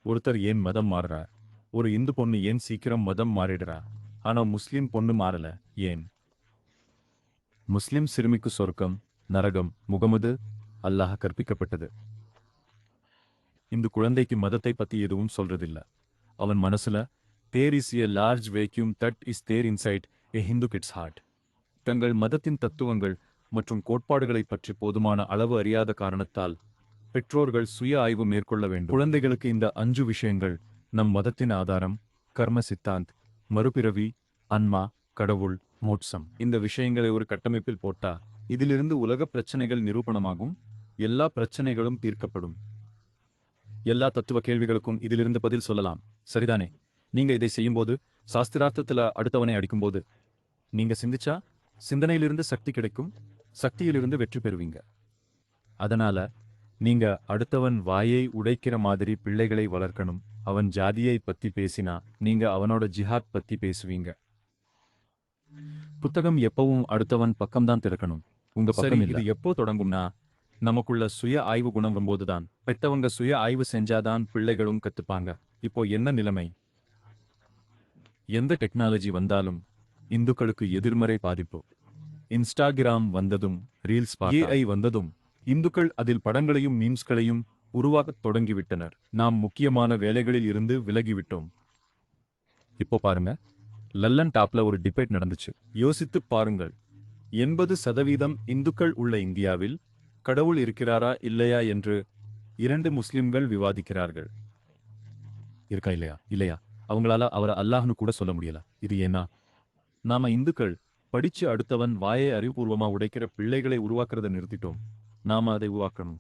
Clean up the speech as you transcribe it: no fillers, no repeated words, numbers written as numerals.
ஒருத்தர் ஏன் மதம் மாறுறா? ஒரு இந்து பொண்ணு ஏன் சீக்கிரம் மதம் மாறிடுறா? ஆனா முஸ்லிம் பொண்ணு மாறல, ஏன்? முஸ்லிம் சிறுமிக்கு சொர்க்கம், நரகம் முகமது அல்லாஹ் கற்பிக்கப்பட்டது. இந்த குழந்தைக்கு மதத்தை பத்தி எதுவும் சொல்றதில்ல. அவன் மனசுல there is a large vacuum that is there inside a Hindu kids heart. தங்கள் மதத்தின் தத்துவங்கள் மற்றும் கோட்பாடுகளை பற்றி போதுமான அளவு அறியாத காரணத்தால் பெற்றோர்கள் சுய ஆய்வு மேற்கொள்ள வேண்டும். குழந்தைகளுக்கு இந்த 5 விஷயங்கள், நம் மதத்தின் ஆதாரம், கர்ம சித்தாந்த், மறுபிறவி, அன்மா, கடவுள், மோட்சம், இந்த விஷயங்களை ஒரு கட்டமைப்பில் போட்டா இதிலிருந்து உலக பிரச்சனைகள் நிரூபணமாகும். எல்லா பிரச்சனைகளும் தீர்க்கப்படும். எல்லா தத்துவ கேள்விகளுக்கும் இதிலிருந்து பதில் சொல்லலாம். சரிதானே? நீங்க இதை செய்யும்போது, சாஸ்திரார்த்தத்துல அடுத்தவனை அடிக்கும்போது நீங்க சிந்திச்சா சிந்தனையிலிருந்து சக்தி கிடைக்கும். சக்தியிலிருந்து வெற்றி பெறுவீங்க. அதனால நீங்க அடுத்தவன் வாயை உடைக்கிற மாதிரி பிள்ளைகளை வளர்க்கணும். அவன் ஜாதியை பத்தி பேசினா நீங்க அவனோட ஜிஹாத் பத்தி பேசுவீங்க. புத்தகம் எப்பவும் அடுத்தவன் பக்கம்தான் திறக்கணும், உங்க பக்கம் இல்ல. இது எப்போ தொடங்கும்னா, நமக்குள்ள சுய ஆய்வு குணம் வரும்போதுதான். பெத்தவங்க சுய ஆய்வு செஞ்சாதான் பிள்ளைகளும் கத்துப்பாங்க. இப்போ என்ன நிலைமை? எந்த டெக்னாலஜி வந்தாலும் இந்துக்களுக்கு எதிர்மறை பாதிப்பு. இன்ஸ்டாகிராம் வந்ததும், ரீல்ஸ் ஏஐ வந்ததும் இந்துக்கள் அதில் படங்களையும் மீம்ஸ்களையும் உருவாக்கத் தொடங்கிவிட்டனர். நாம் முக்கியமான வேலைகளில் இருந்து விலகிவிட்டோம். இப்போ பாருங்க, லல்லன் டாப்ல ஒரு டிபேட் நடந்துச்சு. யோசித்து பாருங்கள். 80% இந்துக்கள் உள்ள இந்தியாவில் கடவுள் இருக்கிறாரா இல்லையா என்று 2 முஸ்லிம்கள் விவாதிக்கிறார்கள். இருக்கா இல்லையா? இல்லையா? அவங்களால அவரை அல்லாஹ்னு கூட சொல்ல முடியல. இது ஏன்னா, நாம இந்துக்கள் படிச்சு அடுத்தவன் வாயை அறிவுபூர்வமா உடைக்கிற பிள்ளைகளை உருவாக்குறதை நிறுத்திட்டோம். நாம அதை உருவாக்கணும்.